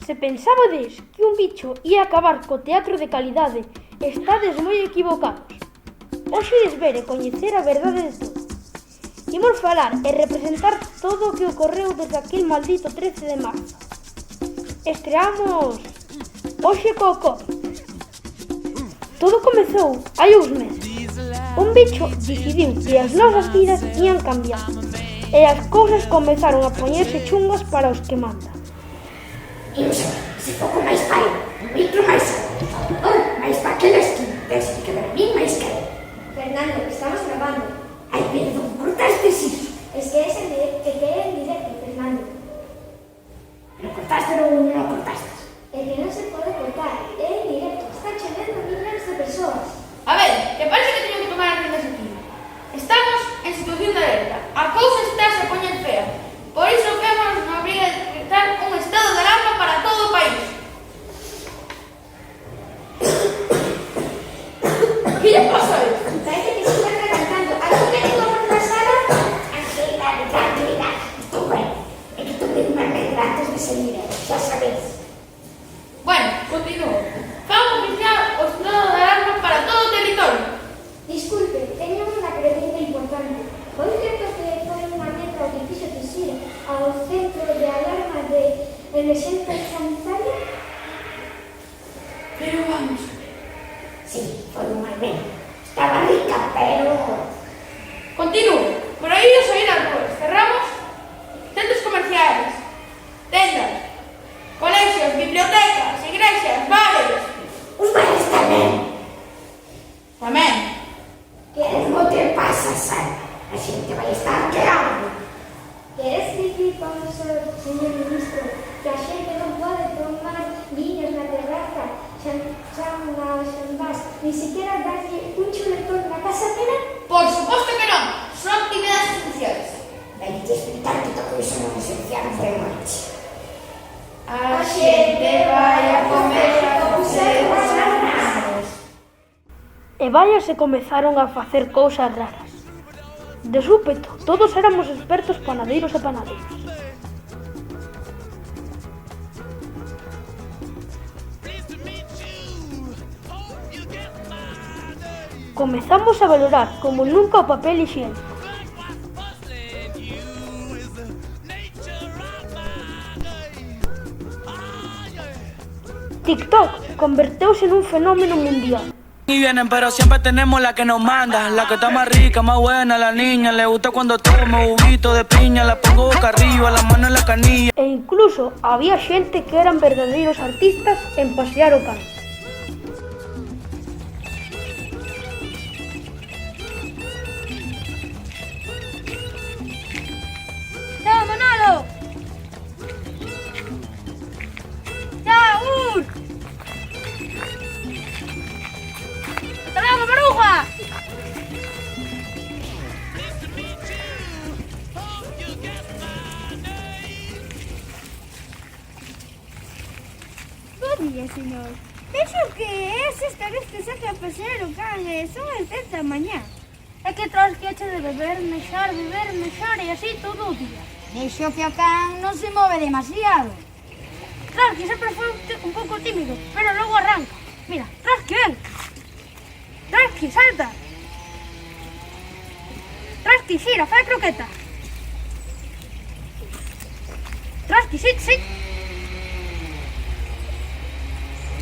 Se pensabades que un bicho ia acabar co teatro de calidade, estades moi equivocados. Hoxe ides ver e coñecer a verdade de todo. Imos falar e representar todo o que ocorreu desde aquel maldito 13 de marzo. Estreamos hoxe co COVID. Todo comezou hai uns meses. Un bicho decidiu que as nosas vidas ian cambiar e as cousas comezaron a poñerse chungas para os que mandan. Imos a ver, se pouco máis pai, un litro máis agua, máis pa aquela esquina, desde que dormí máis que eu. Fernando, estamos grabando. Ai, perdón, cortastes iso. Es que é en directo, Fernando. Lo cortaste ou non lo cortastes? É que non se pode cortar, é en directo, está chovendo a millones de persoas. A ver, que parece que teño que tomar as riendas aquí. Estamos en situación de alerta. A cousa está a poñer fea. Por iso vemos nos obriga a decretar un estado de alarma para todo o país. Que lle pasa a isto? Parece que se está atragantando. ¿Algo que digo por la sala? Tranquilidade. Estou ben. É que tomei unha medra antes de salir, xa sabedes. Bueno, continúo. Vamos oficiar o estado de alarma para todo o territorio. Disculpe, teño unha pregunta importante. Foi certo que foi unha letra que fixo dicir ao centro de alarma de emerxencia sanitaria? Pero vamos a ver. Sí, foi unha medra. Estaba rica, pero... Continúo. Prohibido salir ás ruas. Cerramos centros comerciales, tendas, colexios, bibliotecas, igrexas, bares. Os bares tamén. Tamén. Como te pasa, Sara? A xente vai estar que arde. Queres dicir, profesor, señor ministro, que a xente non pode tomar viños na terraza, xan nas xambás, ni siquiera darlle un chuletón na casa pena? Por suposto que non. Son actividades esenciales. Vai te explicar que todo iso non esencial foi noite. A xente vai a comer conservas raras. E vaya se comezaron a facer cousas raras. De súpeto, todos éramos expertos panadeiros e panadeiras. Comezamos a valorar como nunca o papel higiénico. TikTok converteuse nun fenómeno mundial. Y vienen, pero siempre tenemos la que nos manda. La que está más rica, más buena, la niña. Le gusta cuando tomo juguito de piña. La pongo boca arriba, la mano en la canilla. E incluso había xente que eran verdadeiros artistas en pasear o can. ¡Chao, Manolo! ¡Chao! ¡Hasta luego, Maruja! Bo día, señor. Vexo que es esta vez que saca a pasear o can e son as 10 da mañá. É que tras que eche de beber mexar e así todo o día. Vexo que o can non se move demasiado. Trasky sempre foi un pouco tímido, pero logo arranca. Mira, Trasky, ven. Trasky, salta. Trasky, xira, fai croqueta. Trasky, sit, sit.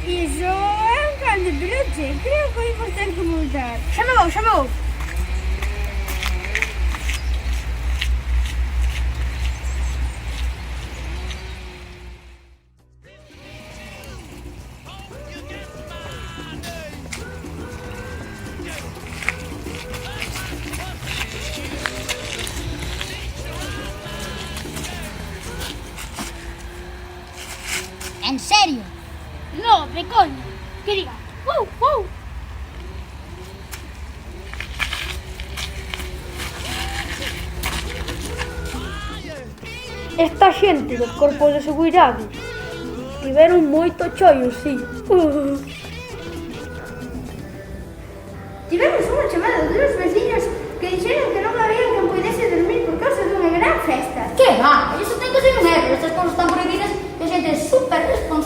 Iso é un can de peluche. Creo que imos ter que multar. Xa me vou, xa me vou. En serio? No, de coña. Que diga, ¡wow! Esta xente dos corpos de seguridade tiveron moito chollo, sí. Tivemos unha chamada dos veciños que dixeron que non había quen pudese dormir por causa dunha gran festa. Que va? Iso ten que ser un erro. Estas cousas están prohibidas que a xente super responsable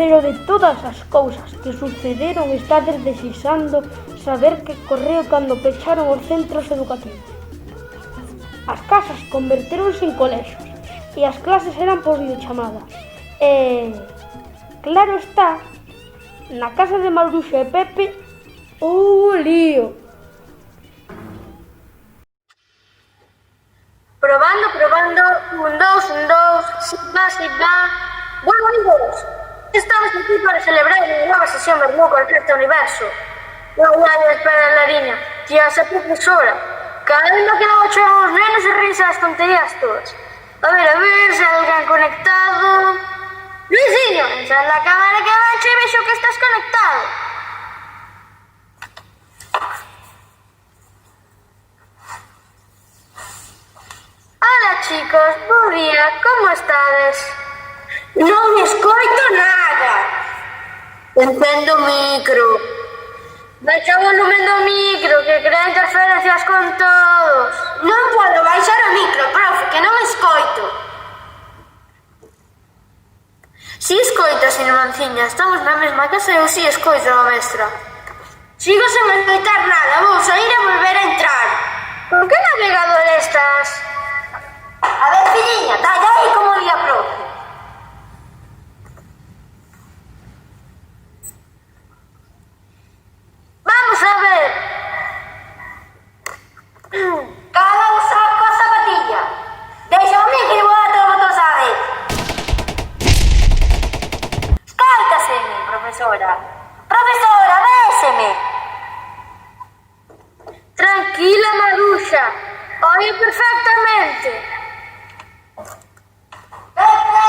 pero de todas as cousas que sucederon estades desexando saber que correu cando pecharon os centros educativos. As casas converteronse en colexios e as clases eran por videochamada. E, claro está, na casa de Maruxa e Pepe, lío. Probando, probando, 1, 2, 1, 2, sin va. Bueno, amigos, estamos aquí para celebrar unha nova sesión do Vermú Concerto Universo. Non hai a espera da liña, que a esa profesora. Cada vez que non echan os nenos e rinse as tonterías todas. A ver, se alguén conectado. Luisinho, entra na cámara que avanche e vexo que estás conectado. Hola chicos, bo día, como estades? Non escoito nada. Encendo o micro. Baixa o volumen do micro, que crea interferencias con todos. Non podo baixar o micro, profe, que non escoito. Si escoito, irmãnciña, estamos na mesma casa e eu si escoito a mestra. Sigo sen escoitar nada, vou sair e volver a entrar. Por que navegador estás? A ver, filliña, dalle aí como di a profe. Vamos a ver. Cada saco a zapatilla. Deixa o micro e bota o botón a ver. Escáltaseme, profesora. Profesora, véseme. Tranquila, Maruxa. Oye perfectamente. Pepe,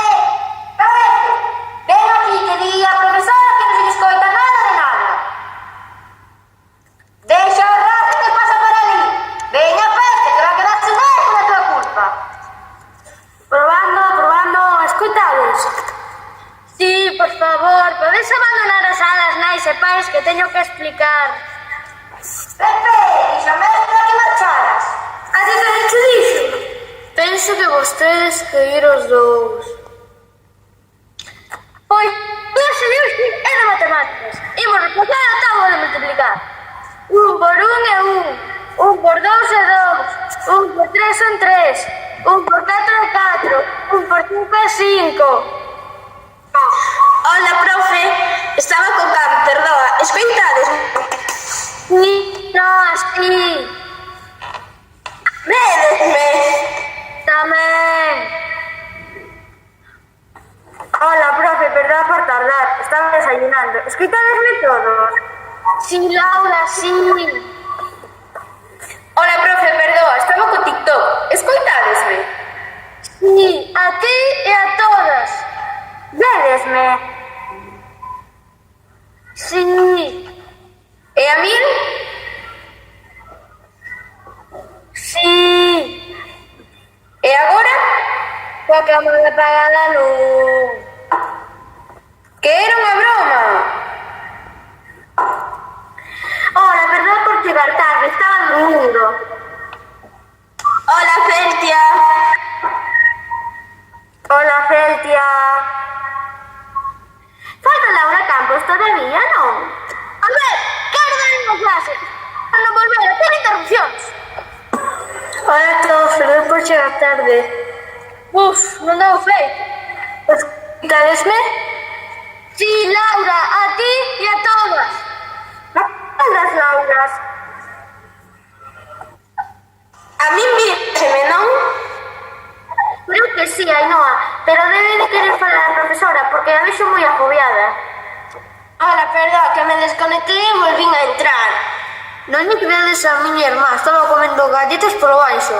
ven aquí que di a profesora que non se escoita nada de nada. Deixa o rato que pasa por ali. Veña, Pepe, que va a quedar sin él por a tua culpa. Probando, escoitades? Sí, por favor, podes abandonar as salas, nais e pais, que teño que explicar. Pepe, dixo a mestra que marcharas. Así que te dixo. Penso que vostedes que ir os dous. Pois, clase de hoxe é de matemáticas. Imos repasar a táboa de multiplicar. 1 por 1 é 1. 1 por 2 é 2. 1 por 3 son 3. 1 por 4 é 4. 1 por 5 é 5. Hola, profe. Estaba con Cam, perdoa. Escoitades? Ni, no, así. Védesme. Tamén. Hola, profe, perdón por tardar. Estaba desayunando. Escoitadesme todos? Sí, Laura, sí. Hola, profe, perdoa. Estaba con TikTok. Escoitadesme? Sí, a ti e a todas. Védesme? Sí. E a min? Sí. E agora? Coa cámara apagada non. Que era unha broma. Hola, perdón por chegar tarde, estaba dormindo. Hola, Feltia. Hola, Feltia. Falta Laura Campos todavía, non? A ver, quero dar unha clase. Para non volver a ter interrupcións. Hola a todos, perdón por chegar tarde. Non dou feito. Escoitadesme? Sí, Laura, a ti e a todas. As Lauras. A min víseme, non? Creo que sí, Ainhoa, pero debe de querer falar a profesora porque a vexo moi agobiada. Hola, perdón, que me desconectei e volvín a entrar. Non me creades a miña irmá, estaba comendo galletas por baixo.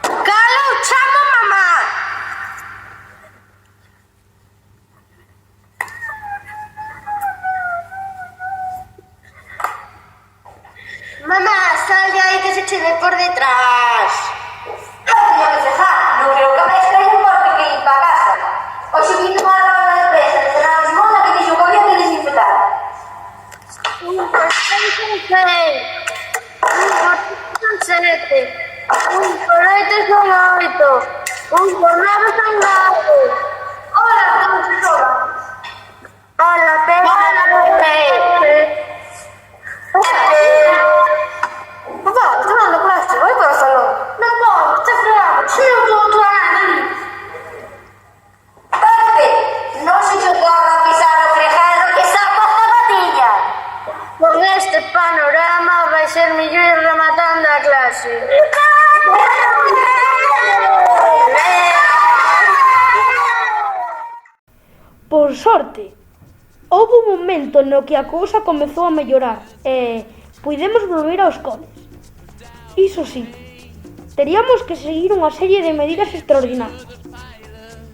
Cala ou chamo mamá! Mamá, sal de aí que se che ve por detrás. Non me dejar, non creo que me estrellen porque que ir para casa. Hoxe vino unha roda de presa de Fernando Simona que dixo que había que desinfectar. Un por 6 son 6. Un por 5 son 7. Un por 8 son 8. Un por 9 son 9. Hola, profesora. Por sorte, houve un momento no que a cousa comezou a mellorar e puidemos volver aos coles. Iso sí, teríamos que seguir unha serie de medidas extraordinarias.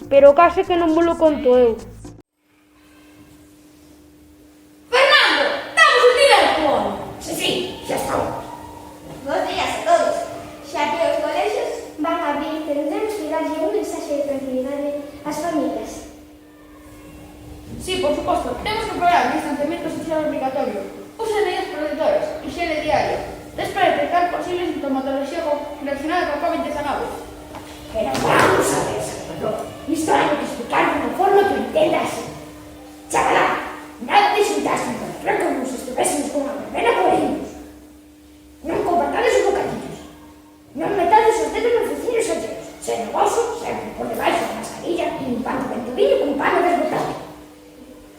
Pero case que non volo conto eu. Fernando, estamos en directo! Sí, xa estamos. Bos días a todos. Xa que os colexios van a abrir, tendremos que darlle un mensaxe de tranquilidade ás familias. Sí, por suposto, temos que probar o distanciamento social obligatorio, uso de medidas protectoras, higiene diaria, test para detectar posible sintomatología relacionada con COVID-19. Pero vamos a ver, Salvador. Isto hai que explicar de unha forma que entendas. Chavalá, nada de xuntarse en contra como se estuvésemos con unha verbena por irnos. Non compartades os bocadillos. Non metades os dedos nos vecinos alleos. Sen negocio, sempre por debaixo da mascarilla e limpando o ventovillo con pano desbotado.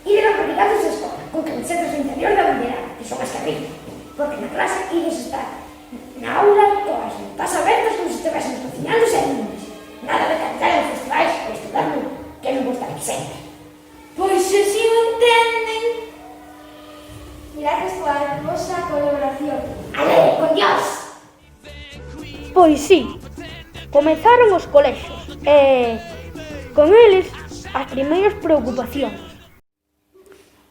Ides obrigados a escola, con camisetas de interior da bandeirada, que son as que abrimos, porque na clase ides estar na aula coas ventas abertas como se estivésemos cocinando sen lumes. Nada de cantar en festivais ou estudando, que non vos estar sempre. Pois se si o entenden... Gracias pola vosa colaboración. Ale, con Dios! Pois sí, comezaron os colexios e, con eles, as primeiras preocupacións.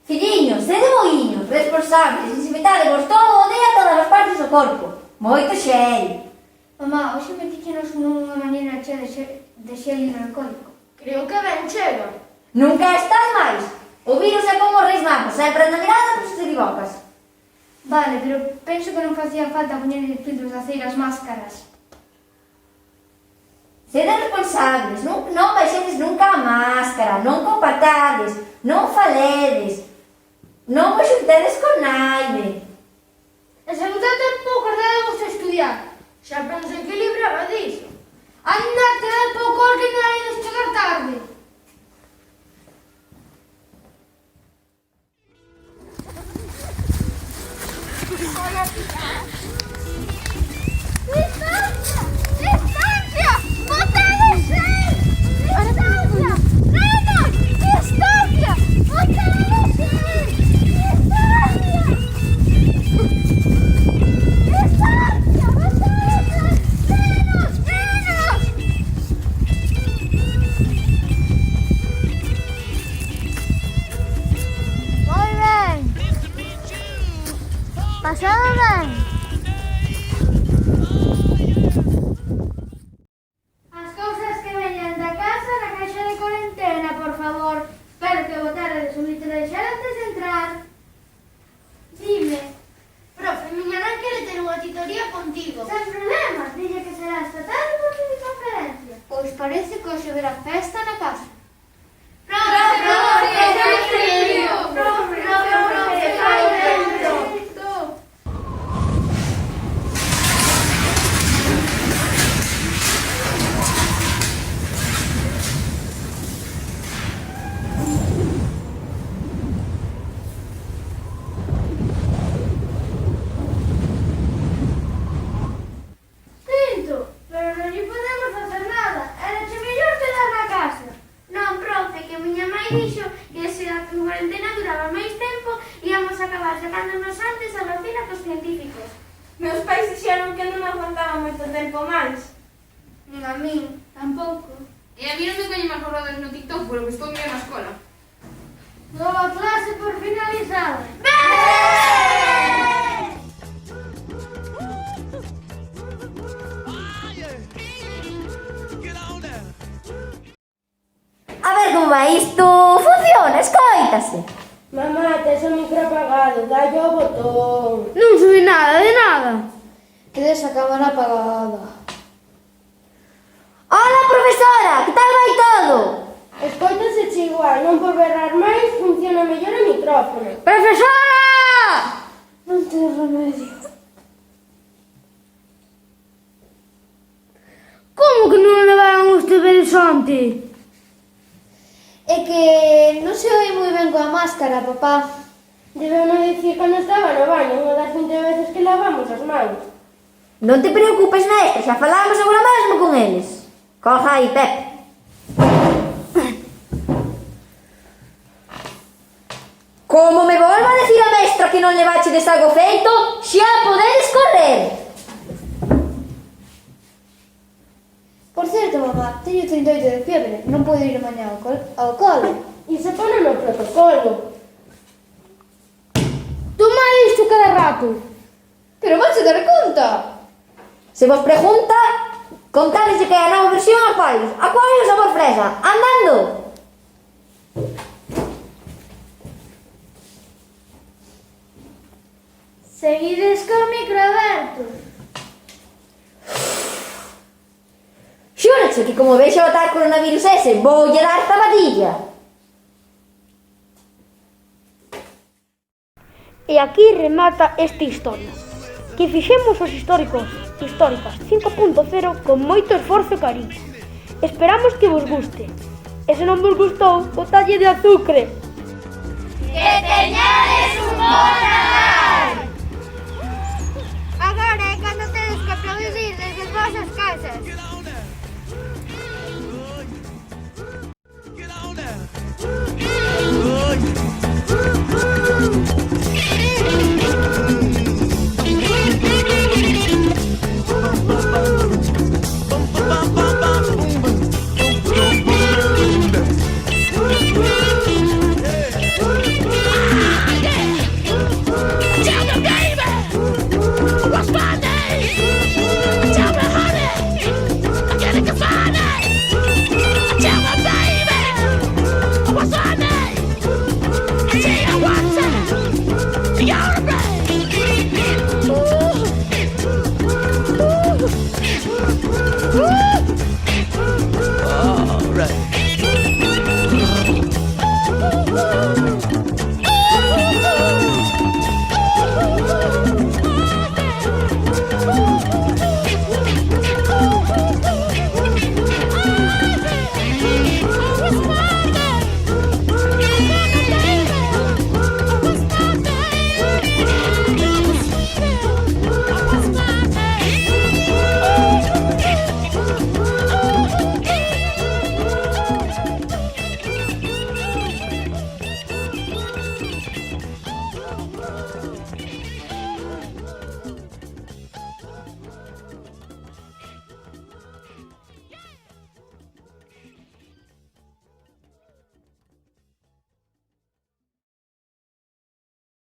Filliños, sede moiños, responsables, desinfectadevos todo o día todas as partes do corpo. Moito xel. Mamá, hoxe metíchenos nunha maneira chea de xel hidroalcohólico. Creo que ben chega. Nunca estás máis. O virus é como os reis magos, sempre na mirada por se te equivocas. Vale, pero penso que non facía falta poñer filtros de aceiro as máscaras. Sede responsables, non baixedes nunca a máscara, non compartades, non faledes, non vos xuntedes con naide. E se non ten tempo, acordademos a estudiar. Xa pensei que libraba diso. Anda, te dá pouco que non hai de chegar tarde. ¡Distancia! ¡Distancia! ¡Botades seis! ¡Distancia! ¡Nenos! ¡Distancia! ¡Botades seis! ¡Distancia! ¡Distancia! ¡Botades seis! ¡Nenos! ¡Nenos! Moi ben. Pasado ben. As cousas que veñan da casa na caixa de corentena, por favor. Espero que botaredes un litro de xel antes de entrar. Dime, profe, miña nai quere ter unha titoría contigo. Sen problemas, dille que será esta tarde por videoconferencia. Pois parece que hoxe haberá festa na casa. Sinto, pero non lle podemos facer nada. Era che mellor quedar na casa. Non, profe, que miña mãe dixo que se a cuarentena duraba máis tempo íamos acabar sacándonos antes a vacina cos científicos. Meus pais dixeron que non nos faltaba moito tempo máis. Nin a min, tampouco. E a mí non me coñen máis borradas no TikTok polo que estou mirando na escola. Nova clase por finalizada. A ver como vai isto. Funciona, escoítase. Mamá, tes o micro apagado, dalle o botón. Non sube nada de nada. Tedes a cámara apagada. Hola, profesora, que tal vai todo? Escoítase igual, non por berrar máis, funciona mellor o micrófono. ¡Profesora! Non ten remedio. Como que non levaron os deberes onte? É que non se oi moi ben coa máscara, papá. Debemos dicir cando estaba no baño, unha das 20 veces que lavamos as mans. Non te preocupes nesta, xa falamos agora mesmo con eles. Coja aí, Pepe. non levachedes algo feito, xa podedes correr. Por certo, mamá, teño 38 de fiebre. Non podo ir mañá ao cole. E se pone no protocolo. Toma isto cada rato. Pero vas a dar conta. Se vos pregunta, contades que é a nova versión Aquarius. Aquarius sabor fresa. Andando! Seguides co micro aberto. Xúrache que como vexo botar coronavirus ese, voulle dar tabadilla. E aquí remata esta historia, que fixemos os históricas 5.0 con moito esforzo e cariño. Esperamos que vos guste. E se non vos gustou, botalle de azucre. Que teñades un bon